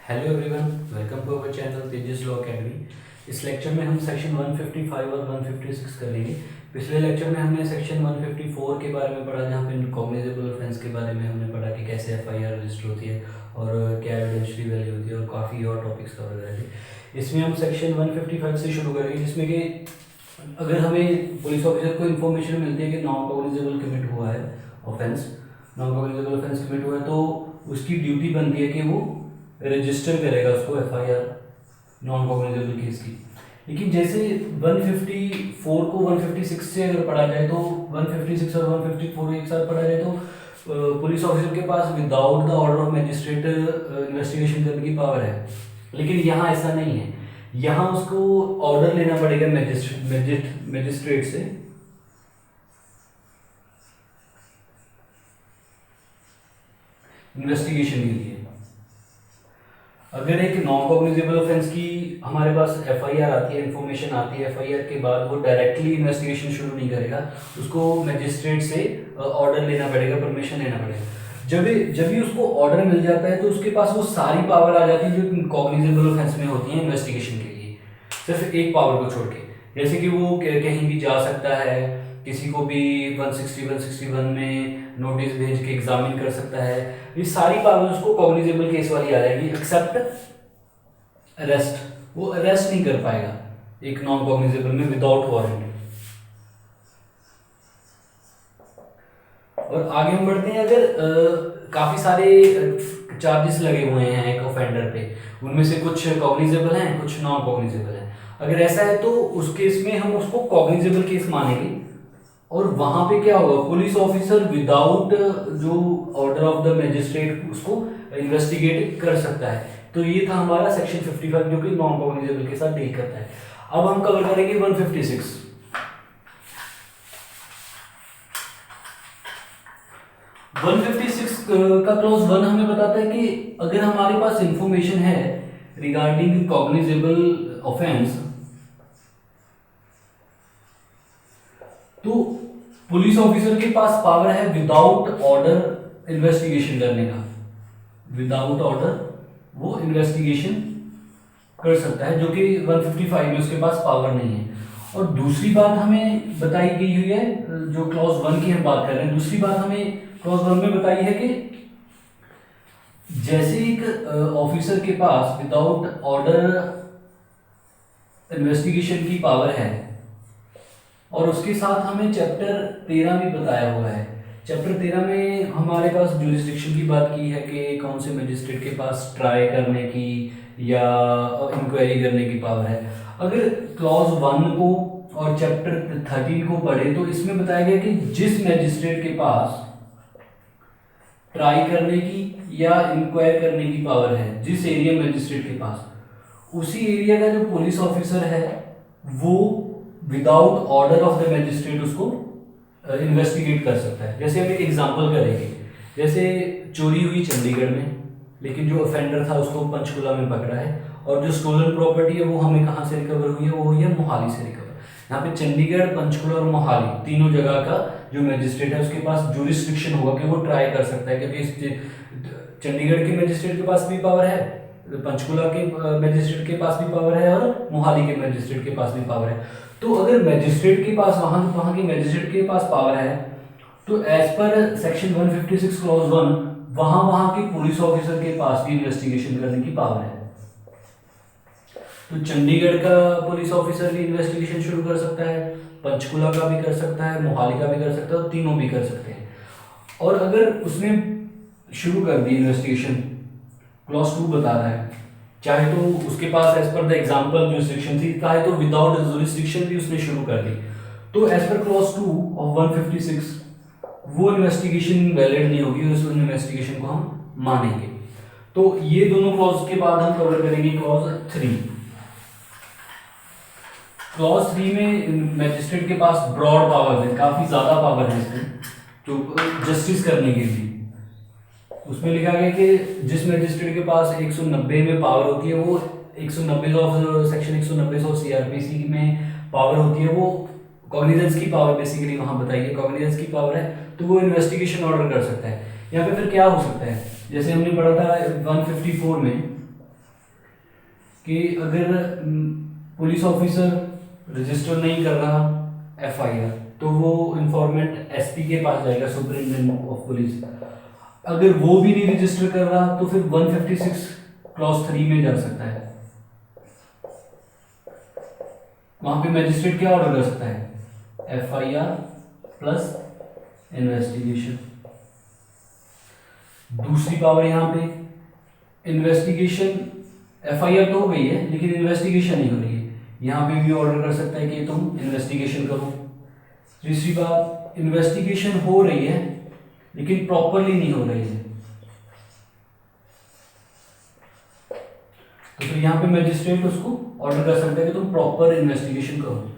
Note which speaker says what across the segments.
Speaker 1: Hello everyone, welcome to our channel Tejas law academy. इस lecture में हम सेक्शन 155 और 156 करेंगे। पिछले लेक्चर में हमने सेक्शन 154 के बारे में पढ़ा, जहाँ पे कॉग्निजेबल ऑफेंस के बारे में हमने पढ़ा कि कैसे एफआईआर रजिस्टर होती है और क्या एविडेंशियरी वैल्यू होती है और काफ़ी और टॉपिक्स कवर करेंगे। इसमें हम सेक्शन 155 से शुरू करेंगे, जिसमें कि अगर हमें पुलिस ऑफिसर को इन्फॉर्मेशन मिलती है कि नॉन कॉग्निजेबल कमिट हुआ है offence, non cognizable offence commit हुआ है, तो उसकी ड्यूटी बनती है कि वो रजिस्टर करेगा उसको एफआईआर नॉन कॉग्निजेबल केस की। लेकिन जैसे 154 को 156 से अगर पढ़ा जाए तो 156 और 154 एक साथ पढ़ा जाए तो पुलिस ऑफिसर के पास without the order of magistrate investigation करने की पावर है। लेकिन यहाँ ऐसा नहीं है, यहाँ उसको ऑर्डर लेना पड़ेगा मजिस्ट्रेट से। इन्वेस्टिगेशन के लिए अगर एक नॉन कॉग्निजेबल ऑफेंस की हमारे पास एफआईआर आती है, इन्फॉर्मेशन आती है, एफआईआर के बाद वो डायरेक्टली इन्वेस्टिगेशन शुरू नहीं करेगा, उसको मजिस्ट्रेट से ऑर्डर लेना पड़ेगा, परमिशन लेना पड़ेगा। जब भी उसको ऑर्डर मिल जाता है तो उसके पास वो सारी पावर आ जाती है जो कॉग्निजेबल ऑफेंस में होती है इन्वेस्टिगेशन के लिए, सिर्फ एक पावर को छोड़ के। जैसे कि वो कहीं भी जा सकता है, किसी को भी 161 में नोटिस भेज के एग्जामिन कर सकता है। ये सारी पावर उसको कॉग्निजेबल केस वाली आ जाएगी, एक्सेप्ट अरेस्ट। वो अरेस्ट नहीं कर पाएगा एक नॉन कॉग्निजेबल में विदाउट वारंट। और आगे हम बढ़ते हैं। अगर काफी सारे चार्जेस लगे हुए हैं एक ऑफेंडर पे, उनमें से कुछ कॉग्निजेबल हैं, कुछ नॉन कॉग्निजेबल हैं। अगर ऐसा है तो उस केस में हम उसको कॉग्निजेबल केस मानेंगे और वहां पे क्या होगा, पुलिस ऑफिसर विदाउट जो ऑर्डर ऑफ द मजिस्ट्रेट उसको इन्वेस्टिगेट कर सकता है। तो ये था हमारा सेक्शन 55 जो कि नॉन कॉग्निजेबल के साथ डील करता है। अब हम कवर करेंगे 156। 156 का क्लॉज 1 हमें बताता है कि अगर हमारे पास इंफॉर्मेशन है रिगार्डिंग कॉग्निजेबल ऑफेंस, तो पुलिस ऑफिसर के पास पावर है विदाउट ऑर्डर इन्वेस्टिगेशन करने का। विदाउट ऑर्डर वो इन्वेस्टिगेशन कर सकता है, जो कि 155 में उसके पास पावर नहीं है। और दूसरी बात हमें बताई गई हुई है, जो क्लॉज 1 की हम बात कर रहे हैं, दूसरी बात हमें क्लॉज 1 में बताई है कि जैसे एक ऑफिसर के पास विदाउट ऑर्डर इन्वेस्टिगेशन की पावर है, और उसके साथ हमें चैप्टर 13 भी बताया हुआ है। चैप्टर 13 में हमारे पास जुरिस्डिक्शन की बात की है कि कौन से मजिस्ट्रेट के पास ट्राई करने की या इंक्वायरी करने की पावर है। अगर क्लॉज 1 को और चैप्टर 13 को पढ़े तो इसमें बताया गया कि जिस मजिस्ट्रेट के पास ट्राई करने की या इंक्वायर करने की पावर है, जिस एरिया मजिस्ट्रेट के पास, उसी एरिया का जो पुलिस ऑफिसर है वो without order of the magistrate उसको इन्वेस्टिगेट कर सकता है। जैसे हम एक एग्जांपल करेंगे, जैसे चोरी हुई चंडीगढ़ में, लेकिन जो ऑफेंडर था उसको पंचकुला में पकड़ा है, और जो स्टोलन प्रॉपर्टी है वो हमें कहाँ से रिकवर हुई है, वो हुई है मोहाली से रिकवर। यहाँ पे चंडीगढ़, पंचकुला और मोहाली तीनों जगह का जो मजिस्ट्रेट है उसके पास जुरिस्डिक्शन होगा कि वो ट्राई कर सकता है, क्योंकि चंडीगढ़ के मजिस्ट्रेट के पास भी पावर है, पंचकुला के मजिस्ट्रेट के पास भी पावर है, और मोहाली के मजिस्ट्रेट के पास भी पावर है। तो अगर मजिस्ट्रेट के पास वहां के मजिस्ट्रेट के पास पावर है, तो एज पर सेक्शन 156 क्लॉज 1 वहां के पुलिस ऑफिसर के पास भी इन्वेस्टिगेशन करने की पावर है। तो चंडीगढ़ का पुलिस ऑफिसर भी इन्वेस्टिगेशन शुरू कर सकता है, पंचकुला का भी कर सकता है, मोहाली का भी कर सकता है, और तीनों भी कर सकते हैं। और अगर उसने शुरू कर दी इन्वेस्टिगेशन, क्लॉज 2 बता रहा है, चाहे तो उसके पास as per the example jurisdiction थी, चाहे तो विदाउट जुरिस्डिक्शन भी उसने शुरू कर दी, तो एज पर क्लॉज 2 ऑफ 156 वो इन्वेस्टिगेशन वैलिड नहीं होगी, उस इन्वेस्टिगेशन को हम मानेंगे। तो ये दोनों क्लॉज के बाद हम कवर करेंगे क्लॉज 3। क्लॉज 3 में मैजिस्ट्रेट के पास ब्रॉड पावर है, काफी ज्यादा पावर है इसमें, जो जस्टिस करने के लिए। उसमें लिखा गया कि जिस मजिस्ट्रेट के पास 190 में पावर होती है, वो 190 सेक्शन 190 सीआरपीसी में पावर होती है, वो कॉग्निजेंस की पावर बेसिकली वहां बताई है, कॉग्निजेंस की पावर है, तो वो इन्वेस्टिगेशन ऑर्डर कर सकता है। यहाँ पे फिर क्या हो सकता है, जैसे हमने पढ़ा था 154 में कि अगर पुलिस ऑफिसर रजिस्टर नहीं कर रहा एफआईआर, तो वो इंफॉर्मेंट एसपी के पास जाएगा, सुपरिटेंडेंट ऑफ पुलिस। अगर वो भी नहीं रजिस्टर कर रहा तो फिर 156 क्लॉज 3 में जा सकता है। वहां पे मैजिस्ट्रेट क्या ऑर्डर कर सकता है? FIR plus investigation. दूसरी पावर यहां पे इन्वेस्टिगेशन, एफआईआर तो हो गई है लेकिन इन्वेस्टिगेशन नहीं हो रही है, यहां पे भी ऑर्डर कर सकता है कि तुम इन्वेस्टिगेशन करो। तीसरी बात, इन्वेस्टिगेशन हो रही है लेकिन प्रॉपरली नहीं हो रही है, तो फिर यहाँ पे मैजिस्ट्रेट उसको ऑर्डर कर सकता है कि तुम प्रॉपर इन्वेस्टिगेशन करो।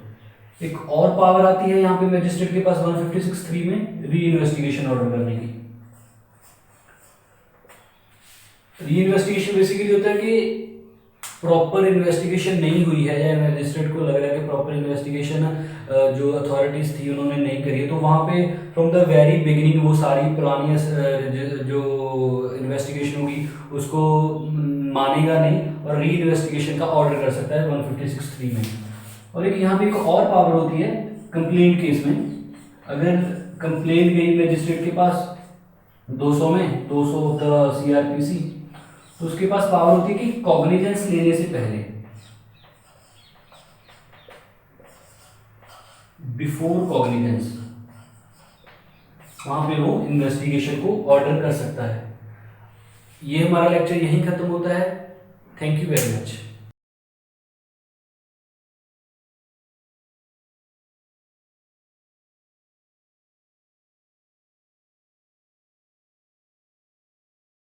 Speaker 1: एक और पावर आती है यहाँ पे मैजिस्ट्रेट के पास 156(3) में री इन्वेस्टिगेशन ऑर्डर करने की। री इन्वेस्टिगेशन बेसिकली होता है कि प्रॉपर इन्वेस्टिगेशन नहीं हुई है या मैजिस्ट्रेट को लग रहा है कि प्रॉपर इन्वेस्टिगेशन जो अथॉरिटीज थी उन्होंने नहीं करी है, तो वहाँ पे फ्रॉम द वेरी बिगिनिंग वो सारी पुरानी जो इन्वेस्टिगेशन होगी उसको मानेगा नहीं और री इन्वेस्टिगेशन का ऑर्डर कर सकता है 156(3) में। और एक यहाँ पे एक और पावर होती है कंप्लेंट केस में। अगर कंप्लेंट गई मैजिस्ट्रेट के पास 200 में 200 ऑफ द सीआरपीसी, तो उसके पास पावर होती है कि कॉग्निजेंस लेने से पहले, बिफोर कॉग्निजेंस, वहां पे वो इन्वेस्टिगेशन को ऑर्डर कर सकता है। ये हमारा लेक्चर यहीं खत्म होता है। Thank you very much.